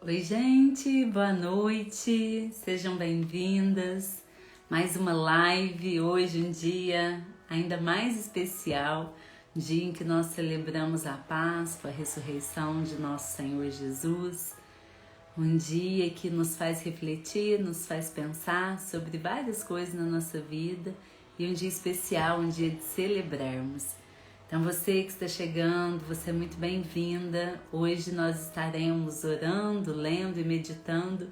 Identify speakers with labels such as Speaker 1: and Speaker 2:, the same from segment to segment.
Speaker 1: Oi, gente, boa noite, sejam bem-vindas. Mais uma live, hoje um dia ainda mais especial, dia em que nós celebramos a Páscoa, a ressurreição de nosso Senhor Jesus. Um dia que nos faz refletir, nos faz pensar sobre várias coisas na nossa vida e um dia especial, um dia de celebrarmos. Então você que está chegando, você é muito bem-vinda. Hoje nós estaremos orando, lendo e meditando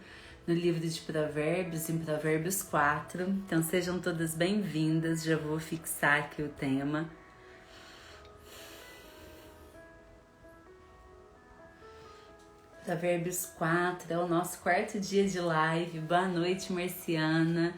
Speaker 1: no livro de Provérbios, em Provérbios 4. Então sejam todas bem-vindas, já vou fixar aqui o tema. Provérbios 4 é o nosso quarto dia de live. Boa noite, Marciana,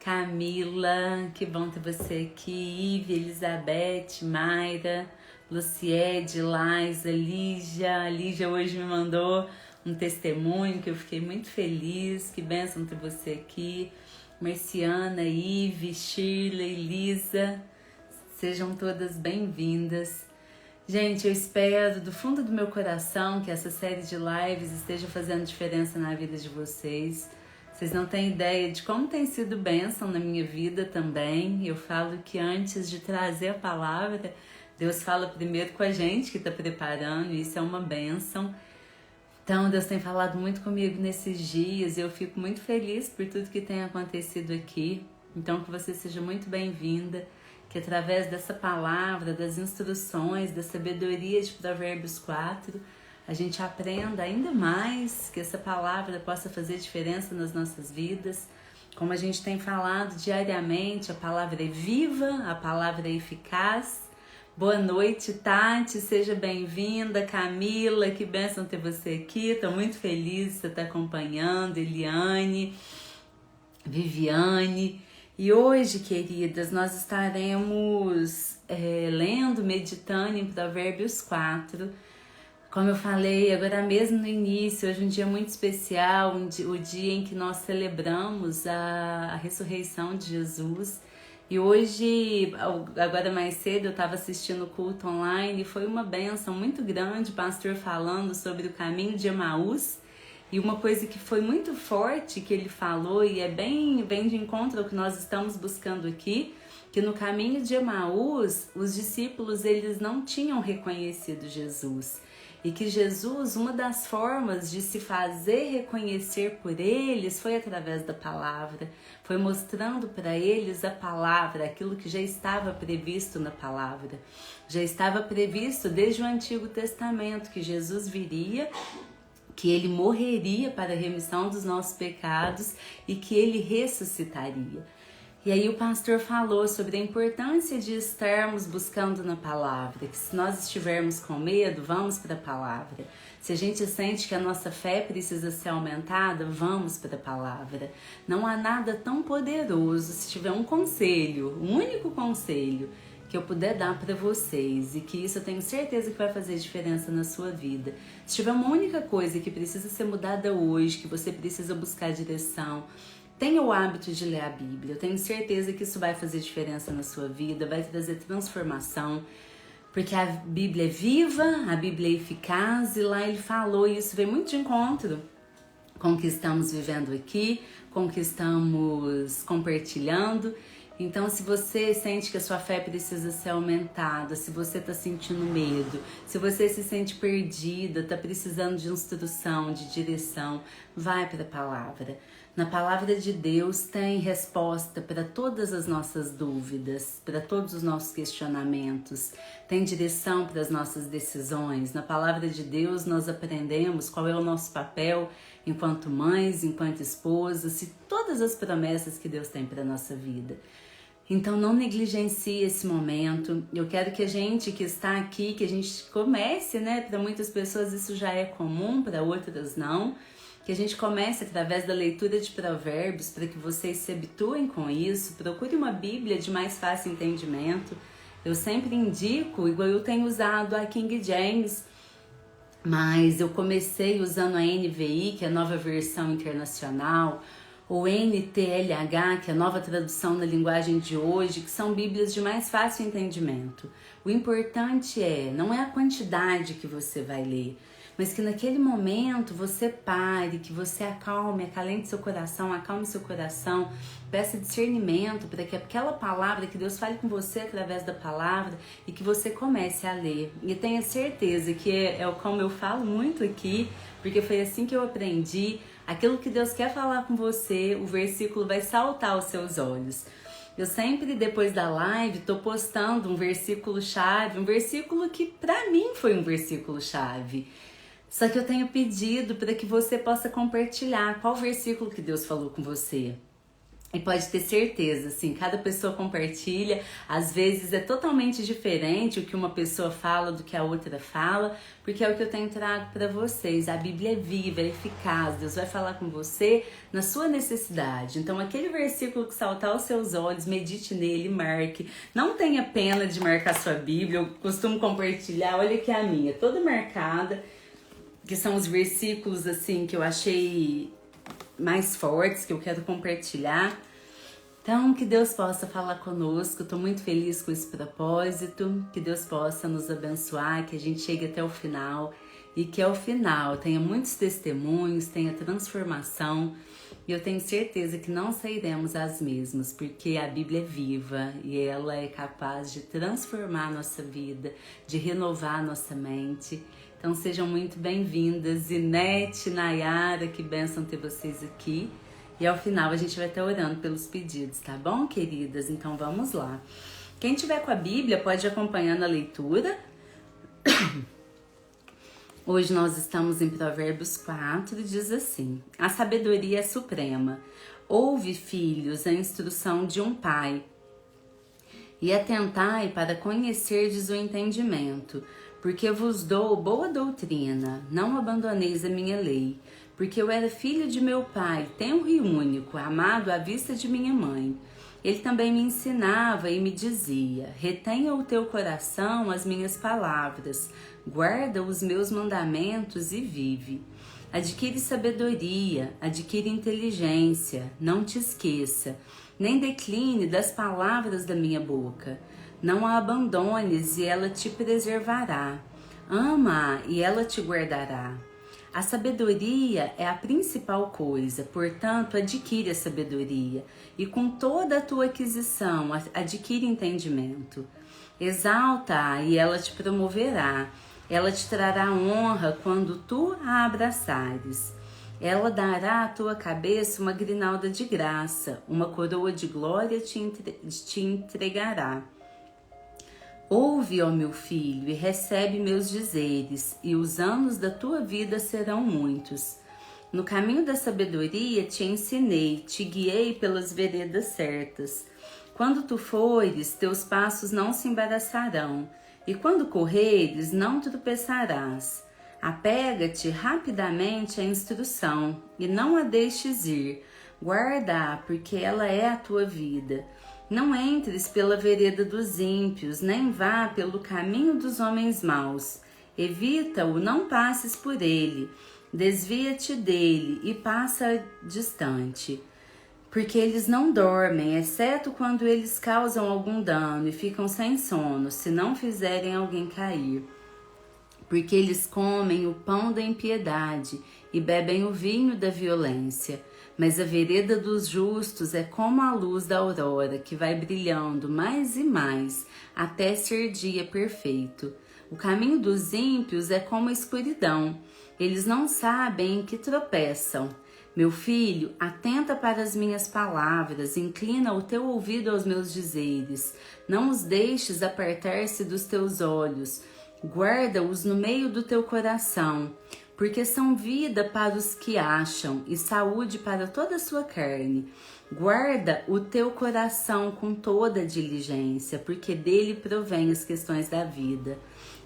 Speaker 1: Camila, que bom ter você aqui, Ive, Elizabeth, Mayra, Luciede, Laisa, Lígia. A Lígia hoje me mandou um testemunho que eu fiquei muito feliz, que bênção ter você aqui. Marciana, Ive, Shirley, Lisa, sejam todas bem-vindas. Gente, eu espero do fundo do meu coração que essa série de lives esteja fazendo diferença na vida de vocês. Vocês não têm ideia de como tem sido bênção na minha vida também. Eu falo que antes de trazer a palavra, Deus fala primeiro com a gente que está preparando, e isso é uma bênção. Então, Deus tem falado muito comigo nesses dias e eu fico muito feliz por tudo que tem acontecido aqui. Então, que você seja muito bem-vinda, que através dessa palavra, das instruções, da sabedoria de Provérbios 4, a gente aprenda ainda mais, que essa palavra possa fazer diferença nas nossas vidas. Como a gente tem falado diariamente, a palavra é viva, a palavra é eficaz. Boa noite, Tati, seja bem-vinda. Camila, que bênção ter você aqui, estou muito feliz de você estar acompanhando. Eliane, Viviane. E hoje, queridas, nós estaremos lendo, meditando em Provérbios 4. Como eu falei agora mesmo no início, hoje é um dia muito especial, o dia em que nós celebramos a ressurreição de Jesus. E hoje, agora mais cedo, eu estava assistindo o culto online e foi uma bênção muito grande, o pastor falando sobre o caminho de Emaús. E uma coisa que foi muito forte que ele falou, e é bem de encontro ao que nós estamos buscando aqui, que no caminho de Emaús, os discípulos eles não tinham reconhecido Jesus. E que Jesus, uma das formas de se fazer reconhecer por eles foi através da palavra. Foi mostrando para eles a palavra, aquilo que já estava previsto na palavra. Já estava previsto desde o Antigo Testamento, que Jesus viria, que ele morreria para a remissão dos nossos pecados e que ele ressuscitaria. E aí o pastor falou sobre a importância de estarmos buscando na palavra, que se nós estivermos com medo, vamos para a palavra. Se a gente sente que a nossa fé precisa ser aumentada, vamos para a palavra. Não há nada tão poderoso, se tiver um conselho, um único conselho, que eu puder dar para vocês, e que isso eu tenho certeza que vai fazer diferença na sua vida. Se tiver uma única coisa que precisa ser mudada hoje, que você precisa buscar direção, tenha o hábito de ler a Bíblia. Eu tenho certeza que isso vai fazer diferença na sua vida, vai trazer transformação, porque a Bíblia é viva, a Bíblia é eficaz, e lá ele falou, e isso vem muito de encontro com o que estamos vivendo aqui, com o que estamos compartilhando. Então, se você sente que a sua fé precisa ser aumentada, se você está sentindo medo, se você se sente perdida, está precisando de instrução, de direção, vai para a palavra. Na palavra de Deus tem resposta para todas as nossas dúvidas, para todos os nossos questionamentos, tem direção para as nossas decisões. Na palavra de Deus nós aprendemos qual é o nosso papel enquanto mães, enquanto esposas, e todas as promessas que Deus tem para a nossa vida. Então não negligencie esse momento. Eu quero que a gente que está aqui, que a gente comece, né? Para muitas pessoas isso já é comum, para outras não. Que a gente comece através da leitura de Provérbios, para que vocês se habituem com isso. Procure uma Bíblia de mais fácil entendimento. Eu sempre indico, igual eu tenho usado a King James, mas eu comecei usando a NVI, que é a Nova Versão Internacional, ou NTLH, que é a Nova Tradução na Linguagem de Hoje, que são Bíblias de mais fácil entendimento. O importante não é a quantidade que você vai ler, mas que naquele momento você pare, que você acalme seu coração, acalme seu coração, peça discernimento para que aquela palavra, que Deus fale com você através da palavra e que você comece a ler. E tenha certeza que é como eu falo muito aqui, porque foi assim que eu aprendi, aquilo que Deus quer falar com você, o versículo vai saltar aos seus olhos. Eu sempre, depois da live, tô postando um versículo chave, um versículo que pra mim foi um versículo chave. Só que eu tenho pedido para que você possa compartilhar qual versículo que Deus falou com você. E pode ter certeza, assim, cada pessoa compartilha, às vezes é totalmente diferente o que uma pessoa fala do que a outra fala, porque é o que eu tenho trago para vocês. A Bíblia é viva, é eficaz, Deus vai falar com você na sua necessidade. Então, aquele versículo que saltar aos seus olhos, medite nele, marque. Não tenha pena de marcar sua Bíblia, eu costumo compartilhar, olha aqui a minha, toda marcada, que são os versículos, assim, que eu achei mais fortes, que eu quero compartilhar. Então, que Deus possa falar conosco. Estou muito feliz com esse propósito, que Deus possa nos abençoar, que a gente chegue até o final e que ao final tenha muitos testemunhos, tenha transformação, e eu tenho certeza que não sairemos as mesmas, porque a Bíblia é viva e ela é capaz de transformar a nossa vida, de renovar a nossa mente. Então sejam muito bem-vindas, Inete, Nayara, que bênção ter vocês aqui. E ao final a gente vai estar orando pelos pedidos, tá bom, queridas? Então vamos lá. Quem tiver com a Bíblia pode acompanhar na leitura. Hoje nós estamos em Provérbios 4, diz assim: a sabedoria é suprema. Ouve, filhos, a instrução de um pai, e atentai para conhecerdes o entendimento, porque vos dou boa doutrina, não abandoneis a minha lei, porque eu era filho de meu pai, tenro e único, amado à vista de minha mãe. Ele também me ensinava e me dizia: retenha o teu coração as minhas palavras, guarda os meus mandamentos e vive. Adquire sabedoria, adquire inteligência, não te esqueça, nem decline das palavras da minha boca. Não a abandones e ela te preservará. Ama-a e ela te guardará. A sabedoria é a principal coisa, portanto, adquire a sabedoria, e com toda a tua aquisição, adquire entendimento. Exalta-a e ela te promoverá. Ela te trará honra quando tu a abraçares. Ela dará à tua cabeça uma grinalda de graça, uma coroa de glória te entregará. Ouve, ó meu filho, e recebe meus dizeres, e os anos da tua vida serão muitos. No caminho da sabedoria te ensinei, te guiei pelas veredas certas. Quando tu fores, teus passos não se embaraçarão, e quando correres, não tropeçarás. Apega-te rapidamente à instrução, e não a deixes ir. Guarda-a, porque ela é a tua vida. Não entres pela vereda dos ímpios, nem vá pelo caminho dos homens maus. Evita-o, não passes por ele. Desvia-te dele e passa distante. Porque eles não dormem, exceto quando eles causam algum dano, e ficam sem sono, se não fizerem alguém cair. Porque eles comem o pão da impiedade e bebem o vinho da violência. Mas a vereda dos justos é como a luz da aurora, que vai brilhando mais e mais, até ser dia perfeito. O caminho dos ímpios é como a escuridão. Eles não sabem em que tropeçam. Meu filho, atenta para as minhas palavras, inclina o teu ouvido aos meus dizeres. Não os deixes apartar-se dos teus olhos. Guarda-os no meio do teu coração, porque são vida para os que acham e saúde para toda a sua carne. Guarda o teu coração com toda a diligência, porque dele provém as questões da vida.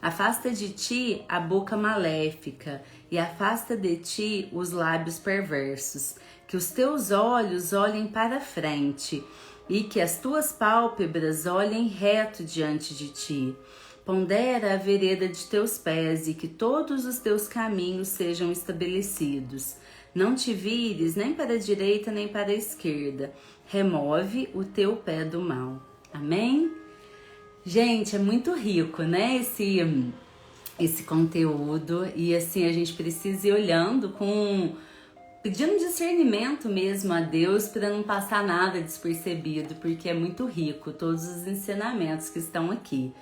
Speaker 1: Afasta de ti a boca maléfica e afasta de ti os lábios perversos. Que os teus olhos olhem para a frente e que as tuas pálpebras olhem reto diante de ti. Pondera a vereda de teus pés e que todos os teus caminhos sejam estabelecidos. Não te vires nem para a direita nem para a esquerda. Remove o teu pé do mal. Amém? Gente, é muito rico, né? esse conteúdo e assim a gente precisa ir olhando pedindo discernimento mesmo a Deus para não passar nada despercebido, porque é muito rico todos os ensinamentos que estão aqui.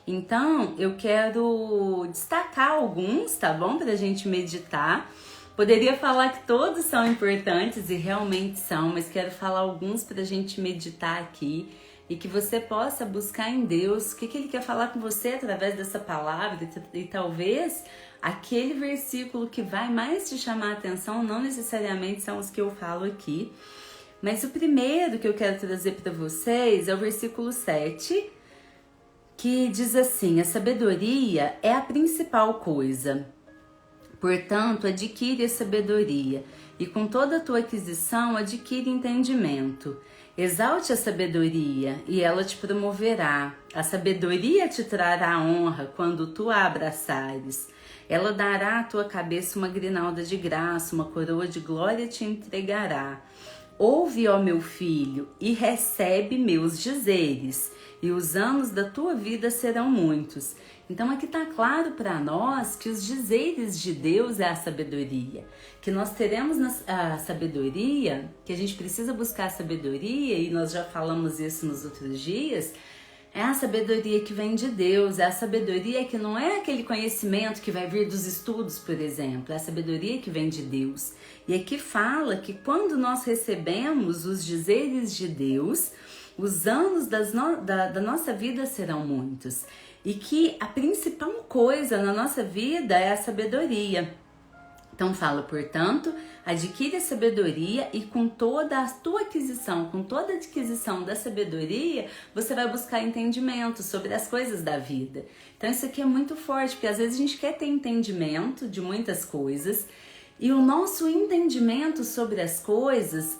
Speaker 1: Então, eu quero destacar alguns, tá bom? Pra gente meditar. Poderia falar que todos são importantes e realmente são, mas quero falar alguns pra gente meditar aqui e que você possa buscar em Deus o que Ele quer falar com você através dessa palavra e talvez aquele versículo que vai mais te chamar a atenção não necessariamente são os que eu falo aqui, mas o primeiro que eu quero trazer para vocês é o versículo 7, que diz assim: a sabedoria é a principal coisa. Portanto, adquire a sabedoria, e com toda a tua aquisição adquire entendimento. Exalte a sabedoria, e ela te promoverá. A sabedoria te trará honra quando tu a abraçares. Ela dará à tua cabeça uma grinalda de graça, uma coroa de glória te entregará. Ouve, ó meu filho, e recebe meus dizeres, e os anos da tua vida serão muitos. Então aqui está claro para nós que os dizeres de Deus é a sabedoria, que nós teremos a sabedoria, que a gente precisa buscar a sabedoria, e nós já falamos isso nos outros dias. É a sabedoria que vem de Deus, é a sabedoria que não é aquele conhecimento que vai vir dos estudos, por exemplo, é a sabedoria que vem de Deus. E aqui fala que quando nós recebemos os dizeres de Deus, os anos da nossa vida serão muitos. E que a principal coisa na nossa vida é a sabedoria. Então fala, portanto, adquire a sabedoria e com toda a tua aquisição, com toda a adquisição da sabedoria, você vai buscar entendimento sobre as coisas da vida. Então isso aqui é muito forte, porque às vezes a gente quer ter entendimento de muitas coisas, e o nosso entendimento sobre as coisas,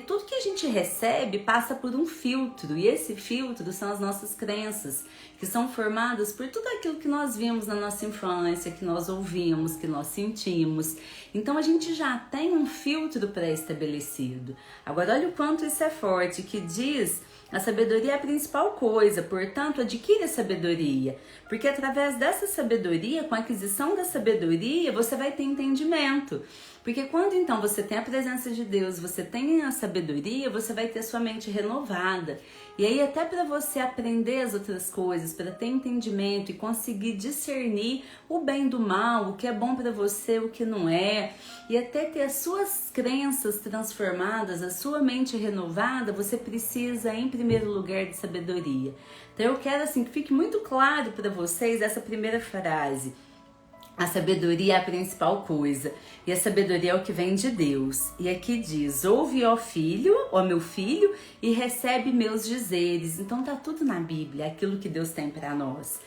Speaker 1: tudo que a gente recebe passa por um filtro, e esse filtro são as nossas crenças, que são formadas por tudo aquilo que nós vimos na nossa infância, que nós ouvimos, que nós sentimos. Então a gente já tem um filtro pré-estabelecido. Agora olha o quanto isso é forte, que diz: a sabedoria é a principal coisa, portanto, adquire a sabedoria. Porque através dessa sabedoria, com a aquisição da sabedoria, você vai ter entendimento. Porque quando então você tem a presença de Deus, você tem a sabedoria, você vai ter sua mente renovada. E aí até para você aprender as outras coisas, para ter entendimento e conseguir discernir o bem do mal, o que é bom para você, o que não é, e até ter as suas crenças transformadas, a sua mente renovada, você precisa em primeiro lugar de sabedoria. Então eu quero assim que fique muito claro para vocês essa primeira frase. A sabedoria é a principal coisa, e a sabedoria é o que vem de Deus. E aqui diz: ouve, ó filho, ó meu filho, e recebe meus dizeres. Então tá tudo na Bíblia, aquilo que Deus tem para nós.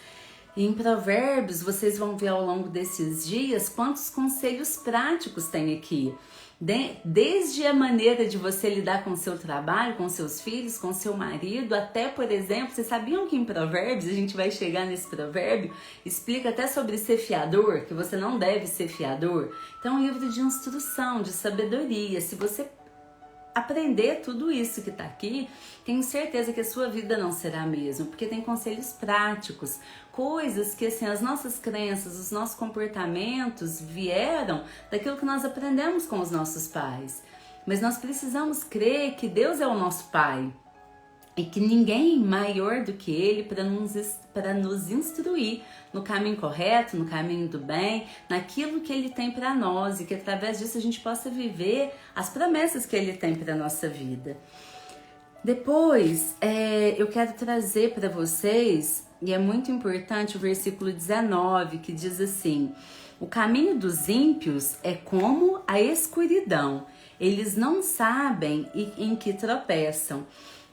Speaker 1: E em Provérbios, vocês vão ver ao longo desses dias quantos conselhos práticos tem aqui. Desde a maneira de você lidar com o seu trabalho, com seus filhos, com seu marido, até, por exemplo, vocês sabiam que em Provérbios, a gente vai chegar nesse provérbio, explica até sobre ser fiador, que você não deve ser fiador. Então é um livro de instrução, de sabedoria. Se você aprender tudo isso que está aqui, tenho certeza que a sua vida não será a mesma, porque tem conselhos práticos, coisas que assim, as nossas crenças, os nossos comportamentos vieram daquilo que nós aprendemos com os nossos pais. Mas nós precisamos crer que Deus é o nosso Pai e que ninguém maior do que Ele para nos instruir no caminho correto, no caminho do bem, naquilo que Ele tem para nós, e que através disso a gente possa viver as promessas que Ele tem para a nossa vida. Depois, eu quero trazer para vocês, e é muito importante, o versículo 19, que diz assim: o caminho dos ímpios é como a escuridão, eles não sabem em que tropeçam.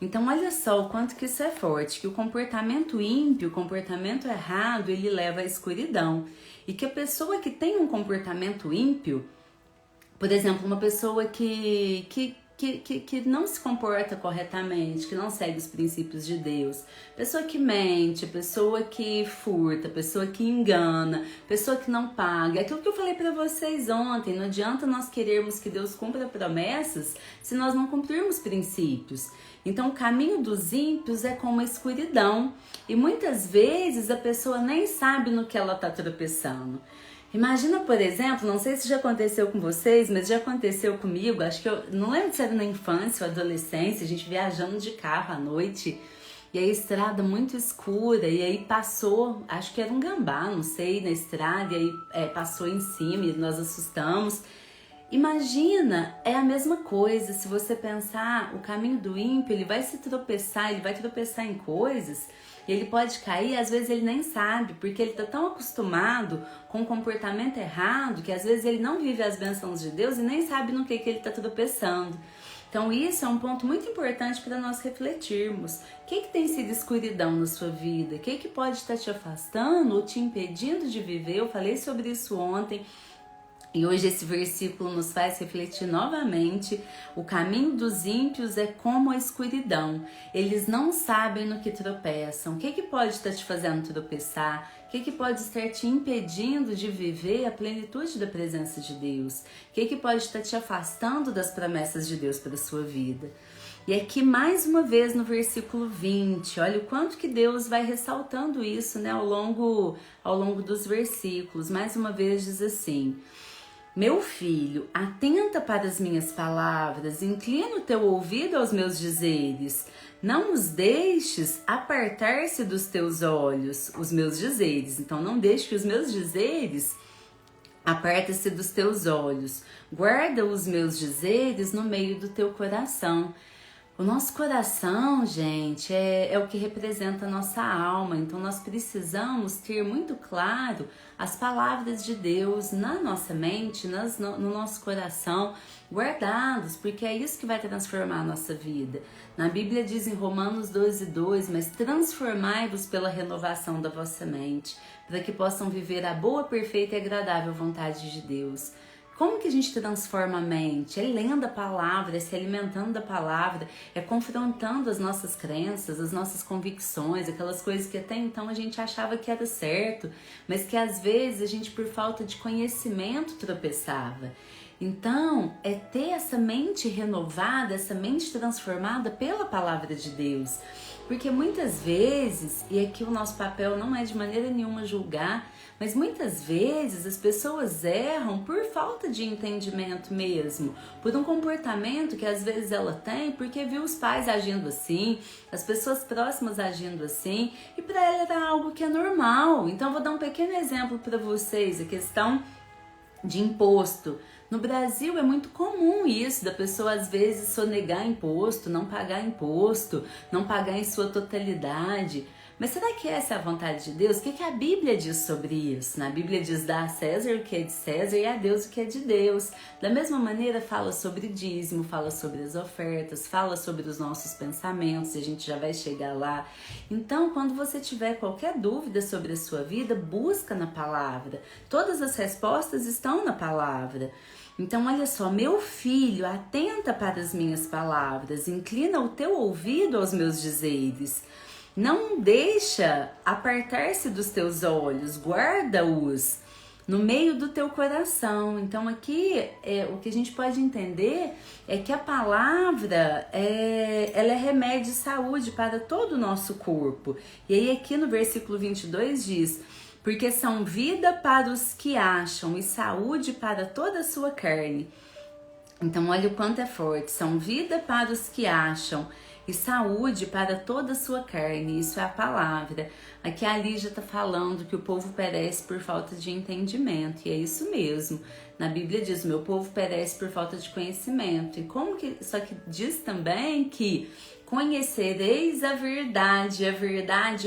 Speaker 1: Então olha só o quanto que isso é forte, que o comportamento ímpio, o comportamento errado, ele leva à escuridão. E que a pessoa que tem um comportamento ímpio, por exemplo, uma pessoa que que não se comporta corretamente, que não segue os princípios de Deus. Pessoa que mente, pessoa que furta, pessoa que engana, pessoa que não paga. É aquilo que eu falei para vocês ontem, não adianta nós querermos que Deus cumpra promessas se nós não cumprirmos princípios. Então, o caminho dos ímpios é como a escuridão. E muitas vezes a pessoa nem sabe no que ela está tropeçando. Imagina, por exemplo, não sei se já aconteceu com vocês, mas já aconteceu comigo, acho que eu não lembro se era na infância ou adolescência, a gente viajando de carro à noite, e aí a estrada muito escura, e aí passou, acho que era um gambá, não sei, na estrada, e aí passou em cima e nós assustamos. Imagina, é a mesma coisa, se você pensar, o caminho do ímpio, ele vai se tropeçar, ele vai tropeçar em coisas, e ele pode cair, às vezes ele nem sabe, porque ele está tão acostumado com o comportamento errado, que às vezes ele não vive as bênçãos de Deus e nem sabe no que ele está tropeçando. Então isso é um ponto muito importante para nós refletirmos. O que tem sido escuridão na sua vida? O que pode estar te afastando ou te impedindo de viver? Eu falei sobre isso ontem. E hoje esse versículo nos faz refletir novamente. O caminho dos ímpios é como a escuridão. Eles não sabem no que tropeçam. O que pode estar te fazendo tropeçar? O que pode estar te impedindo de viver a plenitude da presença de Deus? O que pode estar te afastando das promessas de Deus para a sua vida? E aqui mais uma vez no versículo 20, olha o quanto que Deus vai ressaltando isso, né, ao longo dos versículos. Mais uma vez diz assim: meu filho, atenta para as minhas palavras, inclina o teu ouvido aos meus dizeres. Não os deixes apartar-se dos teus olhos, os meus dizeres. Então, não deixe que os meus dizeres apartem-se dos teus olhos. Guarda os meus dizeres no meio do teu coração. O nosso coração, gente, é o que representa a nossa alma. Então nós precisamos ter muito claro as palavras de Deus na nossa mente, no nosso coração, guardados, porque é isso que vai transformar a nossa vida. Na Bíblia diz em Romanos 12:2, mas transformai-vos pela renovação da vossa mente, para que possam viver a boa, perfeita e agradável vontade de Deus. Como que a gente transforma a mente? É lendo a palavra, é se alimentando da palavra, é confrontando as nossas crenças, as nossas convicções, aquelas coisas que até então a gente achava que era certo, mas que às vezes a gente, por falta de conhecimento, tropeçava. Então, é ter essa mente renovada, essa mente transformada pela palavra de Deus. Porque muitas vezes, e aqui o nosso papel não é de maneira nenhuma julgar, mas muitas vezes as pessoas erram por falta de entendimento mesmo, por um comportamento que às vezes ela tem porque viu os pais agindo assim, as pessoas próximas agindo assim, e para ela era algo que é normal. Então eu vou dar um pequeno exemplo para vocês, a questão de imposto. No Brasil é muito comum isso, da pessoa às vezes sonegar imposto, não pagar em sua totalidade. Mas será que essa é a vontade de Deus? O que a Bíblia diz sobre isso? Na Bíblia diz: dá a César o que é de César e a Deus o que é de Deus. Da mesma maneira fala sobre dízimo, fala sobre as ofertas, fala sobre os nossos pensamentos, e a gente já vai chegar lá. Então, quando você tiver qualquer dúvida sobre a sua vida, busca na palavra. Todas as respostas estão na palavra. Então, olha só: meu filho, atenta para as minhas palavras, inclina o teu ouvido aos meus dizeres. Não deixa apartar-se dos teus olhos, guarda-os no meio do teu coração. Então aqui o que a gente pode entender é que a palavra ela é remédio e saúde para todo o nosso corpo. E aí aqui no versículo 22 diz: porque são vida para os que acham e saúde para toda a sua carne. Então olha o quanto é forte: são vida para os que acham e saúde para toda a sua carne. Isso é a palavra. Aqui a Lígia está falando que o povo perece por falta de entendimento, e é isso mesmo. Na Bíblia diz: meu povo perece por falta de conhecimento. E como que, só que diz também que conhecereis a verdade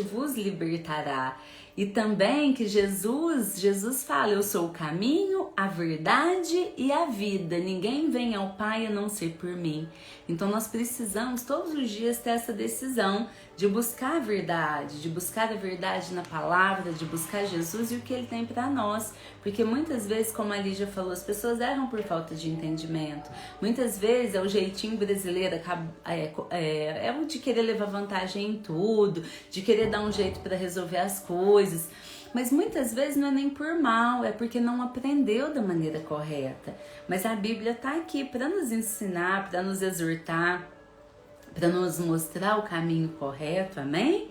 Speaker 1: vos libertará. E também que Jesus fala: eu sou o caminho, a verdade e a vida. Ninguém vem ao Pai a não ser por mim. Então nós precisamos todos os dias ter essa decisão de buscar a verdade na palavra, de buscar Jesus e o que Ele tem para nós. Porque muitas vezes, como a Lígia falou, as pessoas erram por falta de entendimento. Muitas vezes é o jeitinho brasileiro, é o de querer levar vantagem em tudo, de querer dar um jeito para resolver as coisas. Mas muitas vezes não é nem por mal, é porque não aprendeu da maneira correta. Mas a Bíblia está aqui para nos ensinar, para nos exortar, para nos mostrar o caminho correto, amém?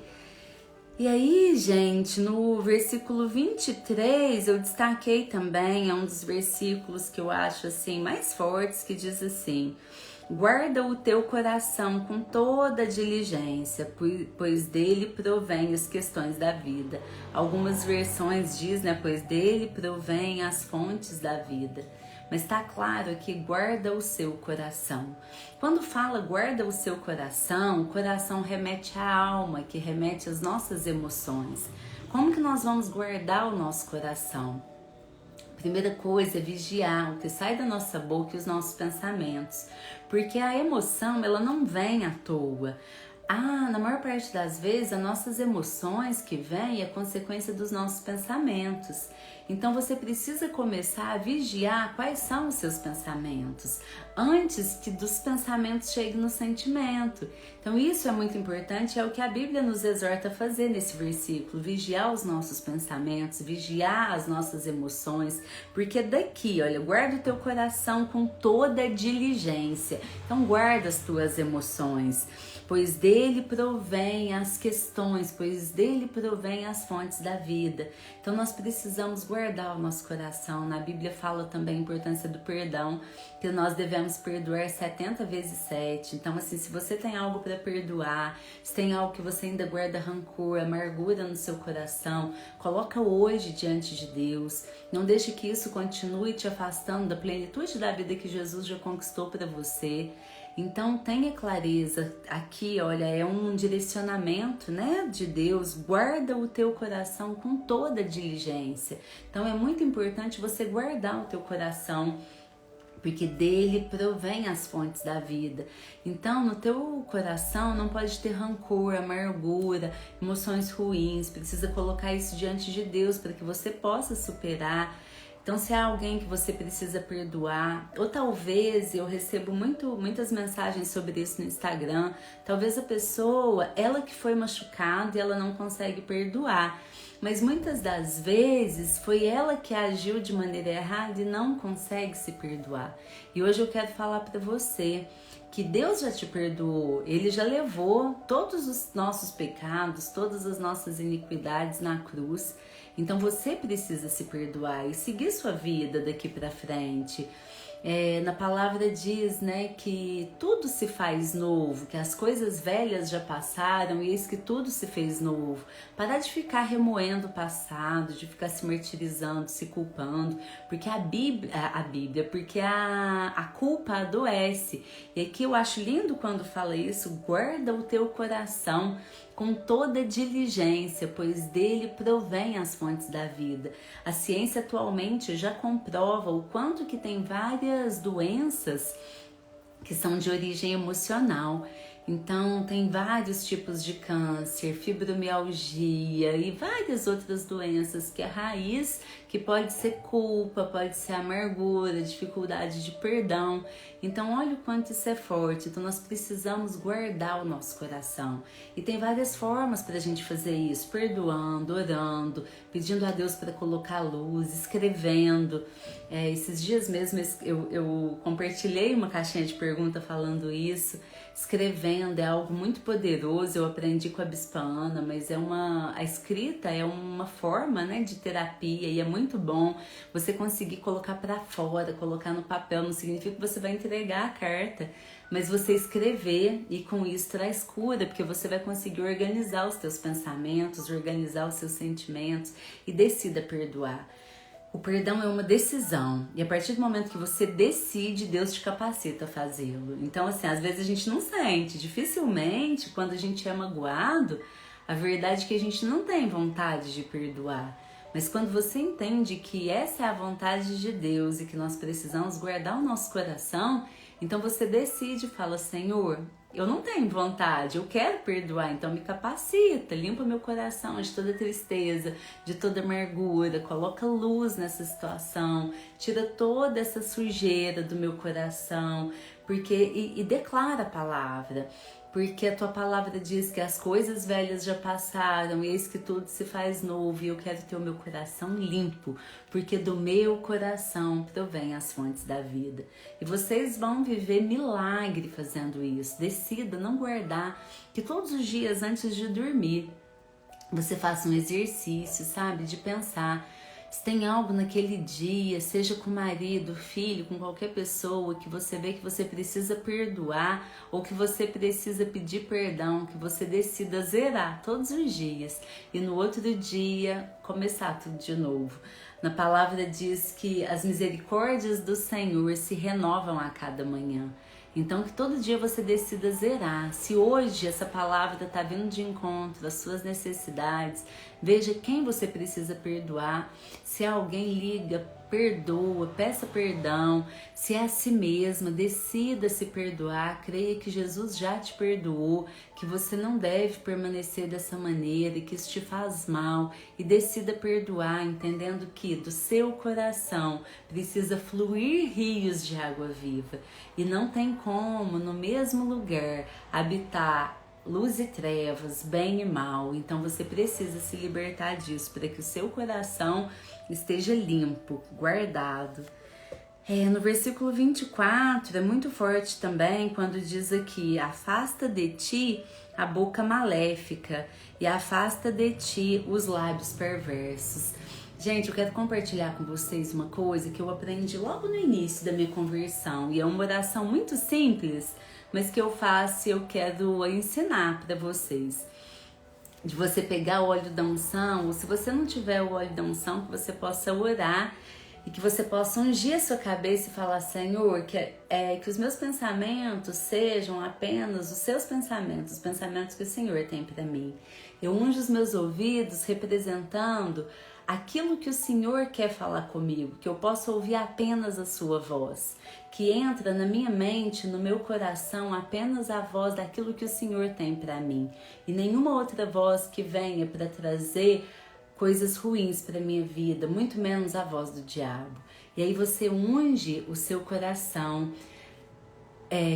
Speaker 1: E aí, gente, no versículo 23, eu destaquei também, é um dos versículos que eu acho assim mais fortes, que diz assim: guarda o teu coração com toda diligência, pois dele provém as questões da vida. Algumas versões diz, né, pois dele provém as fontes da vida. Mas está claro aqui, guarda o seu coração. Quando fala guarda o seu coração, o coração remete à alma, que remete às nossas emoções. Como que nós vamos guardar o nosso coração? Primeira coisa é vigiar o que sai da nossa boca e os nossos pensamentos. Porque a emoção, ela não vem à toa. Na maior parte das vezes, as nossas emoções que vêm é consequência dos nossos pensamentos. Então você precisa começar a vigiar quais são os seus pensamentos, antes que dos pensamentos cheguem no sentimento. Então isso é muito importante, é o que a Bíblia nos exorta a fazer nesse versículo, vigiar os nossos pensamentos, vigiar as nossas emoções, porque daqui, olha, guarda o teu coração com toda diligência. Então guarda as tuas emoções, pois dele provém as questões, pois dele provém as fontes da vida. Então nós precisamos guardar o nosso coração. Na Bíblia fala também a importância do perdão, que nós devemos perdoar 70 vezes 7. Então assim, se você tem algo para perdoar, se tem algo que você ainda guarda rancor, amargura no seu coração, coloca hoje diante de Deus. Não deixe que isso continue te afastando da plenitude da vida que Jesus já conquistou para você. Então tenha clareza, aqui olha, é um direcionamento, né, de Deus, guarda o teu coração com toda diligência. Então é muito importante você guardar o teu coração, porque dele provém as fontes da vida. Então no teu coração não pode ter rancor, amargura, emoções ruins, precisa colocar isso diante de Deus para que você possa superar. Então se há alguém que você precisa perdoar, ou talvez eu recebo muitas mensagens sobre isso no Instagram, talvez a pessoa, ela que foi machucada e ela não consegue perdoar, mas muitas das vezes foi ela que agiu de maneira errada e não consegue se perdoar. E hoje eu quero falar para você que Deus já te perdoou, Ele já levou todos os nossos pecados, todas as nossas iniquidades na cruz. Então você precisa se perdoar e seguir sua vida daqui para frente. Na palavra diz, né, que tudo se faz novo, que as coisas velhas já passaram e eis que tudo se fez novo. Parar de ficar remoendo o passado, de ficar se martirizando, se culpando, porque porque a culpa adoece. E aqui eu acho lindo quando fala isso, guarda o teu coração com toda diligência, pois dele provém as fontes da vida. A ciência atualmente já comprova o quanto que tem várias doenças que são de origem emocional. Então tem vários tipos de câncer, fibromialgia e várias outras doenças que a raiz, que pode ser culpa, pode ser amargura, dificuldade de perdão. Então olha o quanto isso é forte. Então nós precisamos guardar o nosso coração. E tem várias formas para a gente fazer isso, perdoando, orando, pedindo a Deus para colocar luz, escrevendo. Esses dias mesmo eu compartilhei uma caixinha de pergunta falando isso. Escrevendo é algo muito poderoso, eu aprendi com a Bispa Ana, mas a escrita é uma forma, né, de terapia e é muito bom você conseguir colocar para fora, colocar no papel. Não significa que você vai entregar a carta, mas você escrever, e com isso traz cura, porque você vai conseguir organizar os teus pensamentos, organizar os seus sentimentos e decida perdoar. O perdão é uma decisão, e a partir do momento que você decide, Deus te capacita a fazê-lo. Então, assim, às vezes a gente não sente, dificilmente, quando a gente é magoado, a verdade é que a gente não tem vontade de perdoar. Mas quando você entende que essa é a vontade de Deus e que nós precisamos guardar o nosso coração, então você decide e fala: Senhor, eu não tenho vontade, eu quero perdoar, então me capacita, limpa meu coração de toda tristeza, de toda amargura, coloca luz nessa situação, tira toda essa sujeira do meu coração, porque e declara a palavra. Porque a tua palavra diz que as coisas velhas já passaram, e eis que tudo se faz novo, e eu quero ter o meu coração limpo, porque do meu coração provém as fontes da vida. E vocês vão viver milagre fazendo isso. Decida não guardar, que todos os dias antes de dormir, você faça um exercício, sabe, de pensar se tem algo naquele dia, seja com o marido, filho, com qualquer pessoa, que você vê que você precisa perdoar ou que você precisa pedir perdão, que você decida zerar todos os dias e no outro dia começar tudo de novo. Na palavra diz que as misericórdias do Senhor se renovam a cada manhã. Então que todo dia você decida zerar. Se hoje essa palavra está vindo de encontro às suas necessidades, veja quem você precisa perdoar. Se alguém liga, perdoa, peça perdão. Se é a si mesma, decida se perdoar. Creia que Jesus já te perdoou, que você não deve permanecer dessa maneira e que isso te faz mal. E decida perdoar, entendendo que do seu coração precisa fluir rios de água viva. E não tem como no mesmo lugar habitar luz e trevas, bem e mal. Então você precisa se libertar disso para que o seu coração esteja limpo, guardado. No versículo 24 é muito forte também quando diz aqui: afasta de ti a boca maléfica e afasta de ti os lábios perversos. Gente, eu quero compartilhar com vocês uma coisa que eu aprendi logo no início da minha conversão, e é uma oração muito simples, mas que eu faço e eu quero ensinar para vocês. De você pegar o óleo da unção, ou se você não tiver o óleo da unção, que você possa orar e que você possa ungir a sua cabeça e falar: Senhor, que os meus pensamentos sejam apenas os seus pensamentos, os pensamentos que o Senhor tem para mim. Eu unjo os meus ouvidos representando aquilo que o Senhor quer falar comigo, que eu possa ouvir apenas a sua voz, que entra na minha mente, no meu coração, apenas a voz daquilo que o Senhor tem para mim, e nenhuma outra voz que venha para trazer coisas ruins para minha vida, muito menos a voz do diabo. E aí você unge o seu coração,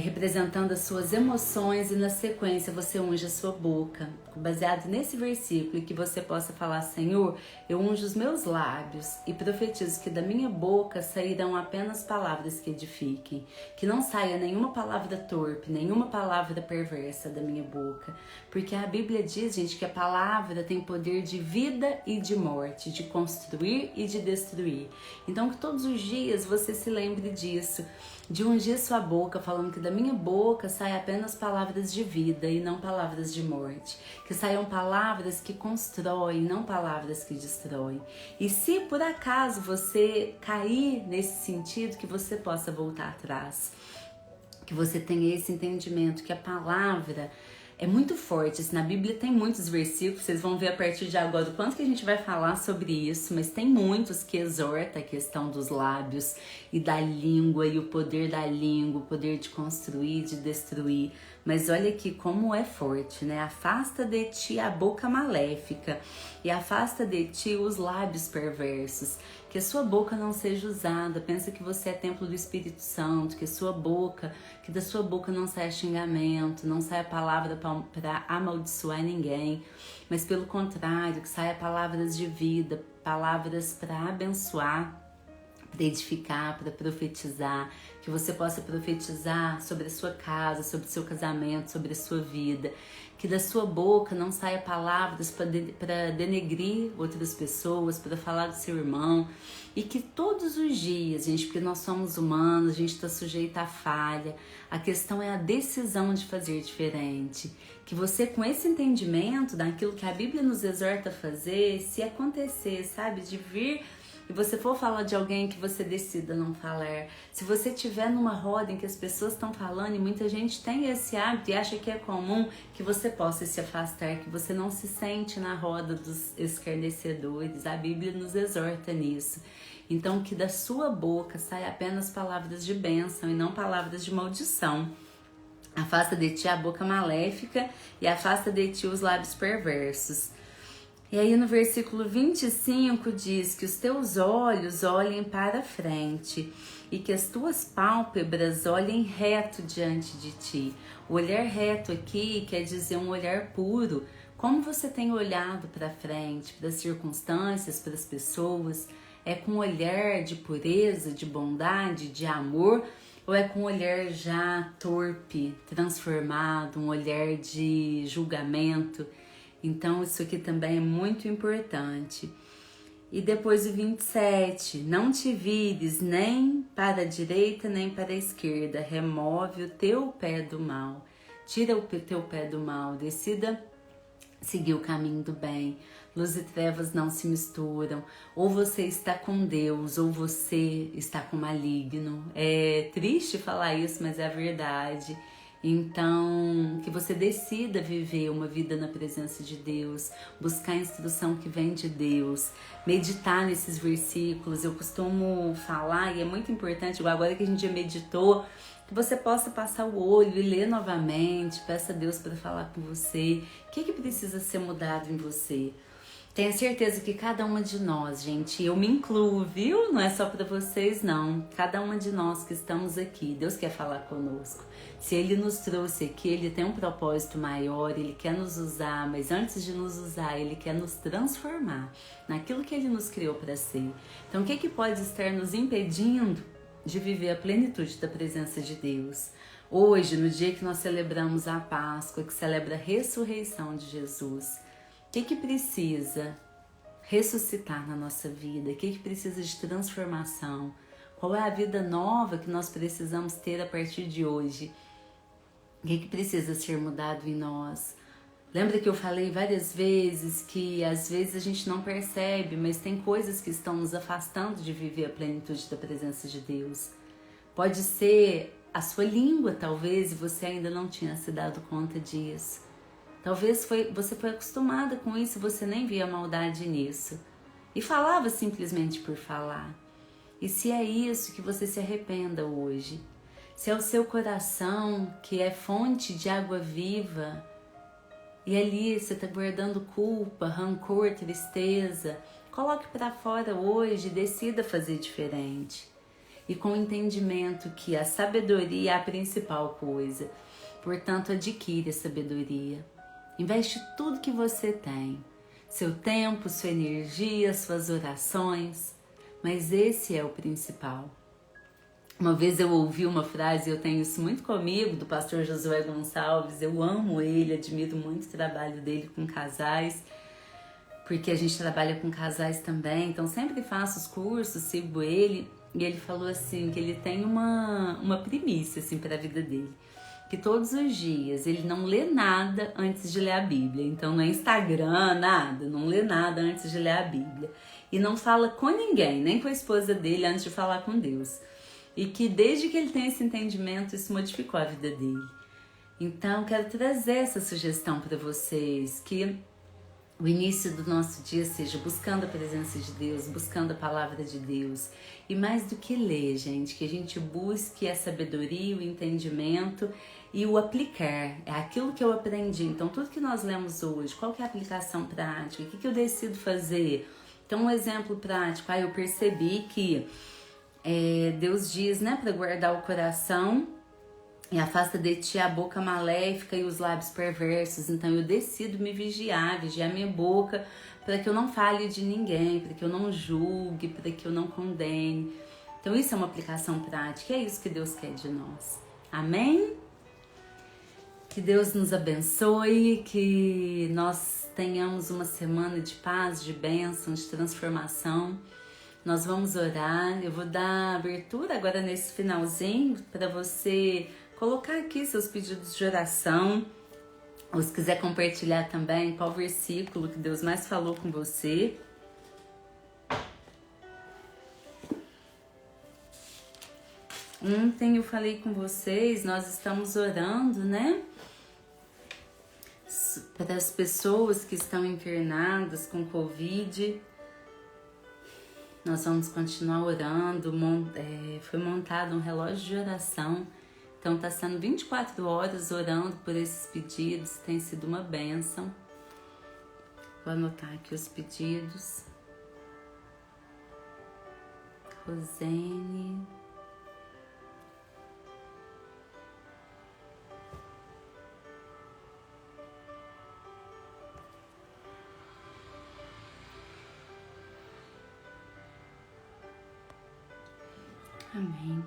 Speaker 1: representando as suas emoções, e na sequência você unge a sua boca, baseado nesse versículo, e que você possa falar: Senhor, eu unjo os meus lábios e profetizo que da minha boca sairão apenas palavras que edifiquem, que não saia nenhuma palavra torpe, nenhuma palavra perversa da minha boca, porque a Bíblia diz, gente, que a palavra tem poder de vida e de morte, de construir e de destruir. Então que todos os dias você se lembre disso, de ungir sua boca, falando que da minha boca saem apenas palavras de vida e não palavras de morte. Que saiam palavras que constroem, não palavras que destroem. E se por acaso você cair nesse sentido, que você possa voltar atrás. Que você tenha esse entendimento que a palavra é muito forte. Na Bíblia tem muitos versículos, vocês vão ver a partir de agora o quanto que a gente vai falar sobre isso, mas tem muitos que exorta a questão dos lábios e da língua, e o poder da língua, o poder de construir, de destruir. Mas olha aqui como é forte, né? Afasta de ti a boca maléfica e afasta de ti os lábios perversos. Que a sua boca não seja usada. Pensa que você é templo do Espírito Santo, que da sua boca não saia xingamento, não saia palavra para amaldiçoar ninguém, mas pelo contrário, que saia palavras de vida, palavras para abençoar, para edificar, para profetizar, que você possa profetizar sobre a sua casa, sobre o seu casamento, sobre a sua vida, que da sua boca não saia palavras para denegrir outras pessoas, para falar do seu irmão, e que todos os dias, gente, porque nós somos humanos, a gente está sujeito à falha, a questão é a decisão de fazer diferente, que você, com esse entendimento daquilo que a Bíblia nos exorta a fazer, se acontecer, sabe, de vir e você for falar de alguém, que você decida não falar. Se você estiver numa roda em que as pessoas estão falando e muita gente tem esse hábito e acha que é comum, que você possa se afastar, que você não se sente na roda dos escarnecedores. A Bíblia nos exorta nisso. Então, que da sua boca saia apenas palavras de bênção e não palavras de maldição. Afasta de ti a boca maléfica e afasta de ti os lábios perversos. E aí no versículo 25 diz que os teus olhos olhem para frente e que as tuas pálpebras olhem reto diante de ti. O olhar reto aqui quer dizer um olhar puro. Como você tem olhado para frente, para as circunstâncias, para as pessoas? É com um olhar de pureza, de bondade, de amor, ou é com um olhar já torpe, transformado, um olhar de julgamento? Então isso aqui também é muito importante. E depois o 27, não te vires nem para a direita nem para a esquerda, remove o teu pé do mal, tira o teu pé do mal, decida seguir o caminho do bem. Luz e trevas não se misturam. Ou você está com Deus, ou você está com o maligno. É triste falar isso, mas é a verdade. Então, que você decida viver uma vida na presença de Deus, buscar a instrução que vem de Deus, meditar nesses versículos. Eu costumo falar, e é muito importante, igual agora que a gente já meditou, que você possa passar o olho e ler novamente, peça a Deus para falar com você. O que precisa ser mudado em você? Tenha certeza que cada uma de nós, gente, eu me incluo, viu? Não é só para vocês, não. Cada uma de nós que estamos aqui, Deus quer falar conosco. Se Ele nos trouxe aqui, Ele tem um propósito maior, Ele quer nos usar, mas antes de nos usar, Ele quer nos transformar naquilo que Ele nos criou para ser. Então, o que pode estar nos impedindo de viver a plenitude da presença de Deus? Hoje, no dia que nós celebramos a Páscoa, que celebra a ressurreição de Jesus, o que precisa ressuscitar na nossa vida? O que precisa de transformação? Qual é a vida nova que nós precisamos ter a partir de hoje? O que precisa ser mudado em nós? Lembra que eu falei várias vezes que às vezes a gente não percebe, mas tem coisas que estão nos afastando de viver a plenitude da presença de Deus. Pode ser a sua língua, talvez, e você ainda não tinha se dado conta disso. Talvez você foi acostumada com isso e você nem via maldade nisso. E falava simplesmente por falar. E se é isso, que você se arrependa hoje. Se é o seu coração que é fonte de água viva, e ali você está guardando culpa, rancor, tristeza, coloque para fora hoje e decida fazer diferente. E com o entendimento que a sabedoria é a principal coisa. Portanto, adquire a sabedoria. Investe tudo que você tem, seu tempo, sua energia, suas orações, mas esse é o principal. Uma vez eu ouvi uma frase, eu tenho isso muito comigo, do pastor Josué Gonçalves. Eu amo ele, admiro muito o trabalho dele com casais, porque a gente trabalha com casais também, então sempre faço os cursos, sigo ele, e ele falou assim, que ele tem uma primícia assim, para a vida dele. Que todos os dias ele não lê nada antes de ler a Bíblia. Então no Instagram, nada, não lê nada antes de ler a Bíblia. E não fala com ninguém, nem com a esposa dele antes de falar com Deus. E que desde que ele tem esse entendimento, isso modificou a vida dele. Então quero trazer essa sugestão para vocês, que o início do nosso dia seja buscando a presença de Deus, buscando a palavra de Deus. E mais do que ler, gente, que a gente busque a sabedoria, o entendimento e o aplicar. É aquilo que eu aprendi. Então, tudo que nós lemos hoje, qual que é a aplicação prática? O que eu decido fazer? Então, um exemplo prático. Eu percebi que Deus diz, né, para guardar o coração e afasta de ti a boca maléfica e os lábios perversos. Então eu decido me vigiar minha boca, para que eu não fale de ninguém, para que eu não julgue, para que eu não condene. Então isso é uma aplicação prática, é isso que Deus quer de nós. Amém? Que Deus nos abençoe, que nós tenhamos uma semana de paz, de bênção, de transformação. Nós vamos orar, eu vou dar abertura agora nesse finalzinho para você colocar aqui seus pedidos de oração, ou se quiser compartilhar também qual versículo que Deus mais falou com você. Ontem eu falei com vocês, nós estamos orando, né? Para as pessoas que estão internadas com Covid. Nós vamos continuar orando. Foi montado um relógio de oração. Então tá sendo 24 horas orando por esses pedidos. Tem sido uma bênção. Vou anotar aqui os pedidos. Rosene. Amém.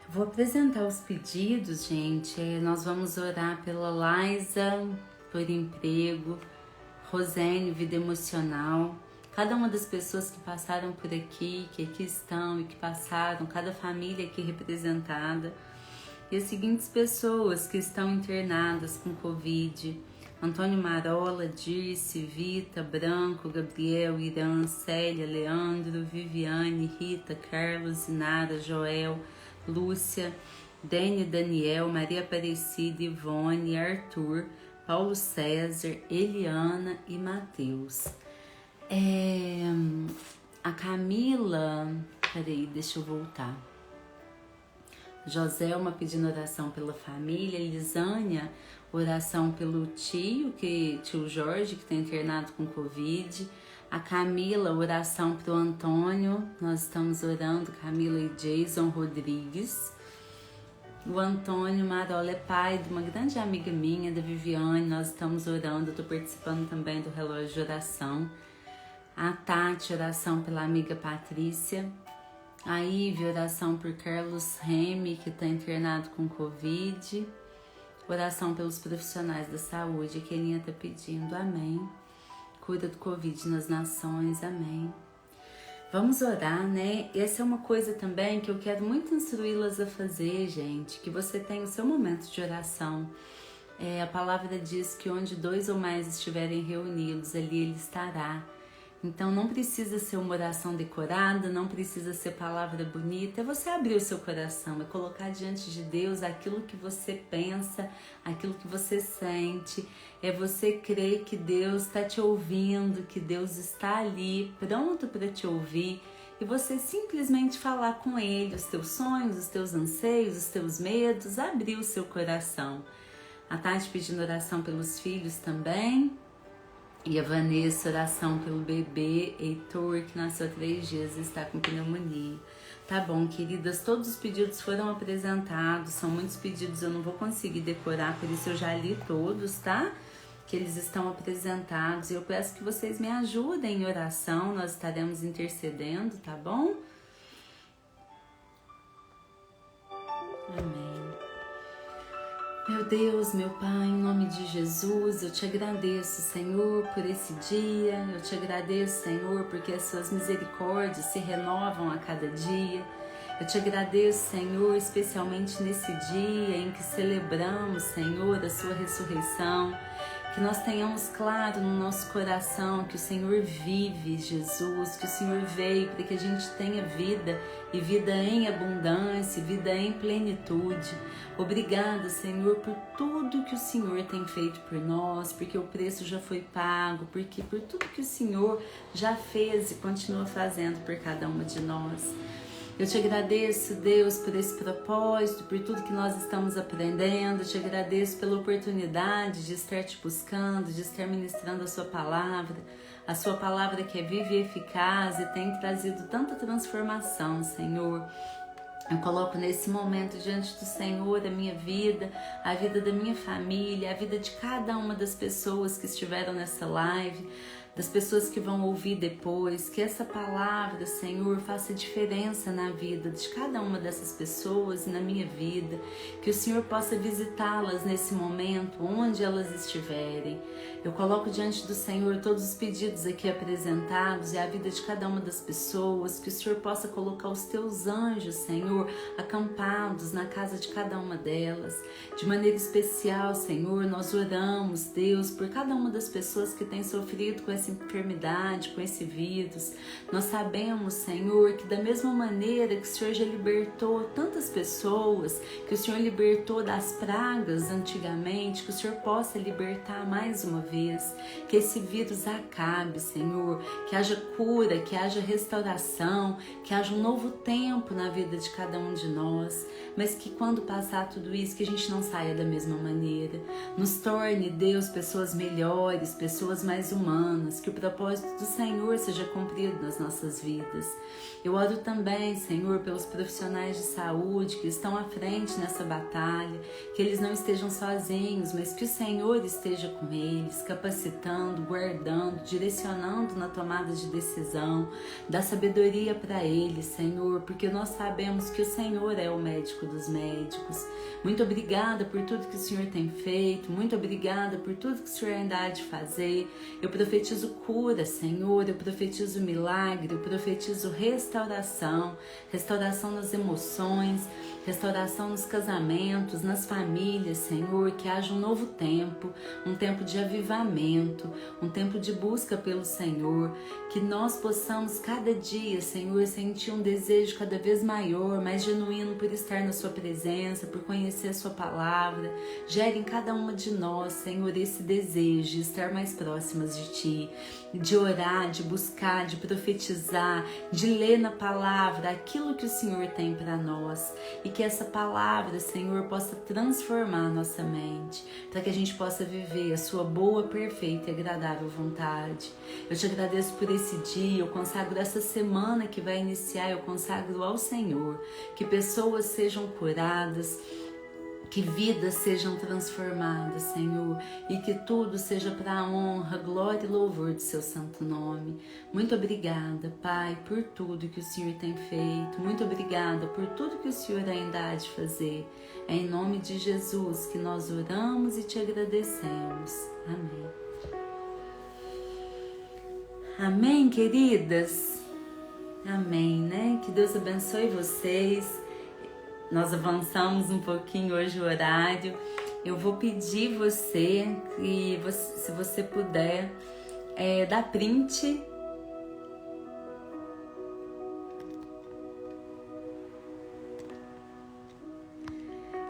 Speaker 1: Vou apresentar os pedidos, gente. Nós vamos orar pela Laisa, por emprego, Rosene, vida emocional. Cada uma das pessoas que passaram por aqui, que aqui estão e que passaram, cada família aqui representada. E as seguintes pessoas que estão internadas com Covid: Antônio Marola, Dirce, Vita, Branco, Gabriel, Irã, Célia, Leandro, Viviane, Rita, Carlos, Inara, Joel, Lúcia, Dênia, Daniel, Maria Aparecida, Ivone, Arthur, Paulo César, Eliana e Mateus. A Camila, peraí, deixa eu voltar. Joselma pedindo oração pela família, Lisânia, oração pelo tio Jorge, que está internado com Covid. A Camila, oração para o Antônio, nós estamos orando, Camila e Jason Rodrigues. O Antônio Marola é pai de uma grande amiga minha, da Viviane, nós estamos orando, eu estou participando também do relógio de oração. A Tati, oração pela amiga Patrícia. A Ive, oração por Carlos Remy, que está internado com Covid. Oração pelos profissionais da saúde, que a Elinha está pedindo, amém. Cura do Covid nas nações, amém. Vamos orar, né? Essa é uma coisa também que eu quero muito instruí-las a fazer, gente, que você tenha o seu momento de oração. A palavra diz que onde 2 ou mais estiverem reunidos, ali Ele estará. Então não precisa ser uma oração decorada, não precisa ser palavra bonita, é você abrir o seu coração, é colocar diante de Deus aquilo que você pensa, aquilo que você sente, é você crer que Deus está te ouvindo, que Deus está ali, pronto para te ouvir, e você simplesmente falar com Ele os teus sonhos, os teus anseios, os teus medos, abrir o seu coração. A Tati pedindo oração pelos filhos também. E a Vanessa, oração pelo bebê Heitor, que nasceu há 3 dias e está com pneumonia. Tá bom, queridas, todos os pedidos foram apresentados, são muitos pedidos, eu não vou conseguir decorar, por isso eu já li todos, tá? Que eles estão apresentados. E eu peço que vocês me ajudem em oração, nós estaremos intercedendo, tá bom? Amém. Meu Deus, meu Pai, em nome de Jesus, eu te agradeço, Senhor, por esse dia. Eu te agradeço, Senhor, porque as suas misericórdias se renovam a cada dia. Eu te agradeço, Senhor, especialmente nesse dia em que celebramos, Senhor, a sua ressurreição. Que nós tenhamos claro no nosso coração que o Senhor vive, Jesus, que o Senhor veio para que a gente tenha vida e vida em abundância, vida em plenitude. Obrigada, Senhor, por tudo que o Senhor tem feito por nós, porque o preço já foi pago, porque por tudo que o Senhor já fez e continua fazendo por cada uma de nós. Eu te agradeço, Deus, por esse propósito, por tudo que nós estamos aprendendo. Eu te agradeço pela oportunidade de estar te buscando, de estar ministrando a sua palavra que é viva e eficaz e tem trazido tanta transformação, Senhor. Eu coloco nesse momento diante do Senhor a minha vida, a vida da minha família, a vida de cada uma das pessoas que estiveram nessa live, das pessoas que vão ouvir depois, que essa palavra, Senhor, faça diferença na vida de cada uma dessas pessoas e na minha vida, que o Senhor possa visitá-las nesse momento, onde elas estiverem. Eu coloco diante do Senhor todos os pedidos aqui apresentados e a vida de cada uma das pessoas, que o Senhor possa colocar os teus anjos, Senhor, acampados na casa de cada uma delas. De maneira especial, Senhor, nós oramos, Deus, por cada uma das pessoas que tem sofrido com essa essa enfermidade, com esse vírus. Nós sabemos, Senhor, que da mesma maneira que o Senhor já libertou tantas pessoas, que o Senhor libertou das pragas antigamente, que o Senhor possa libertar mais uma vez, que esse vírus acabe, Senhor, que haja cura, que haja restauração, que haja um novo tempo na vida de cada um de nós, mas que quando passar tudo isso, que a gente não saia da mesma maneira. Nos torne, Deus, pessoas melhores, pessoas mais humanas, que o propósito do Senhor seja cumprido nas nossas vidas. Eu oro também, Senhor, pelos profissionais de saúde que estão à frente nessa batalha, que eles não estejam sozinhos, mas que o Senhor esteja com eles, capacitando, guardando, direcionando na tomada de decisão, dá sabedoria para eles, Senhor, porque nós sabemos que o Senhor é o médico dos médicos. Muito obrigada por tudo que o Senhor tem feito, muito obrigada por tudo que o Senhor ainda há de fazer. Eu profetizo cura, Senhor, eu profetizo milagre, eu profetizo restauração, restauração nas emoções, restauração nos casamentos, nas famílias, Senhor, que haja um novo tempo, um tempo de avivamento, um tempo de busca pelo Senhor, que nós possamos cada dia, Senhor, sentir um desejo cada vez maior, mais genuíno por estar na sua presença, por conhecer a sua palavra. Gere em cada uma de nós, Senhor, esse desejo de estar mais próximas de Ti, de orar, de buscar, de profetizar, de ler na palavra aquilo que o Senhor tem para nós, e que essa palavra, Senhor, possa transformar a nossa mente, para que a gente possa viver a sua boa, perfeita e agradável vontade. Eu te agradeço por esse dia, eu consagro essa semana que vai iniciar, eu consagro ao Senhor, que pessoas sejam curadas, que vidas sejam transformadas, Senhor, e que tudo seja para a honra, glória e louvor do seu santo nome. Muito obrigada, Pai, por tudo que o Senhor tem feito. Muito obrigada por tudo que o Senhor ainda há de fazer. É em nome de Jesus que nós oramos e te agradecemos. Amém. Amém, queridas? Amém, né? Que Deus abençoe vocês. Nós avançamos um pouquinho hoje o horário. Eu vou pedir você que, se você puder, dar print.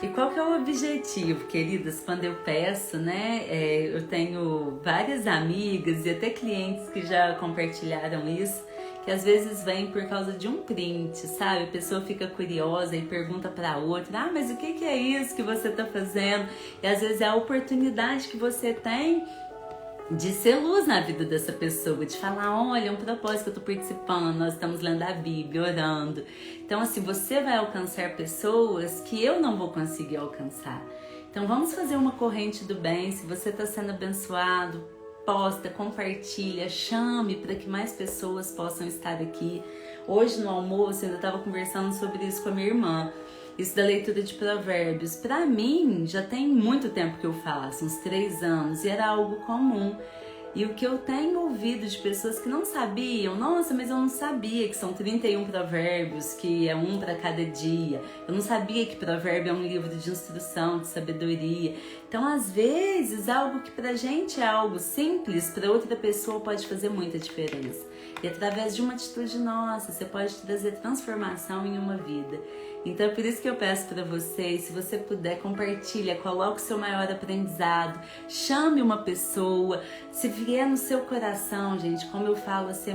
Speaker 1: E qual que é o objetivo, queridas? Quando eu peço, né? Eu tenho várias amigas e até clientes que já compartilharam isso, que às vezes vem por causa de um print, sabe? A pessoa fica curiosa e pergunta para outra: mas o que é isso que você tá fazendo? E às vezes é a oportunidade que você tem de ser luz na vida dessa pessoa, de falar: olha, é um propósito que eu tô participando, nós estamos lendo a Bíblia, orando. Então, assim, você vai alcançar pessoas que eu não vou conseguir alcançar. Então, vamos fazer uma corrente do bem. Se você está sendo abençoado, posta, compartilha, chame para que mais pessoas possam estar aqui. Hoje no almoço eu ainda estava conversando sobre isso com a minha irmã, isso da leitura de provérbios. Para mim já tem muito tempo que eu faço, uns 3 anos, e era algo comum. E o que eu tenho ouvido de pessoas que não sabiam: nossa, mas eu não sabia que são 31 provérbios, que é um para cada dia. Eu não sabia que provérbio é um livro de instrução, de sabedoria. Então, às vezes, algo que pra gente é algo simples, para outra pessoa pode fazer muita diferença. E através de uma atitude nossa, você pode trazer transformação em uma vida. Então é por isso que eu peço para vocês, se você puder, compartilha, coloque o seu maior aprendizado, chame uma pessoa. Se vier no seu coração, gente, como eu falo, assim,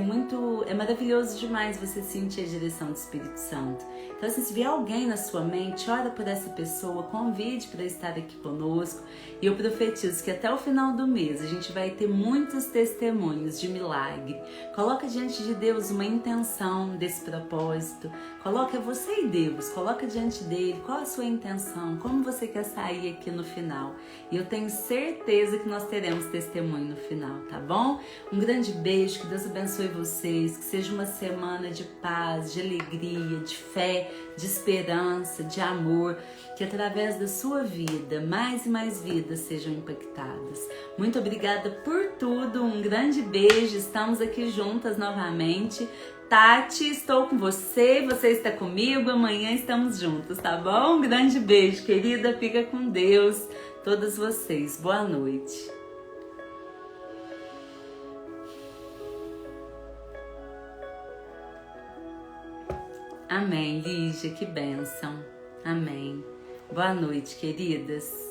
Speaker 1: é maravilhoso demais você sentir a direção do Espírito Santo. Então, assim, se vier alguém na sua mente, ora por essa pessoa, convide para estar aqui conosco. E eu profetizo que até o final do mês a gente vai ter muitos testemunhos de milagre. Coloca diante de Deus uma intenção desse propósito. Coloca você e Deus, coloca diante dele qual a sua intenção, como você quer sair aqui no final. E eu tenho certeza que nós teremos testemunho no final, tá bom? Um grande beijo, que Deus abençoe vocês, que seja uma semana de paz, de alegria, de fé, de esperança, de amor, que através da sua vida, mais e mais vidas sejam impactadas. Muito obrigada por tudo, um grande beijo, estamos aqui juntas novamente. Tati, estou com você, você está comigo, amanhã estamos juntos, tá bom? Um grande beijo, querida, fica com Deus, todas vocês, boa noite. Amém, Lígia, que bênção. Amém. Boa noite, queridas.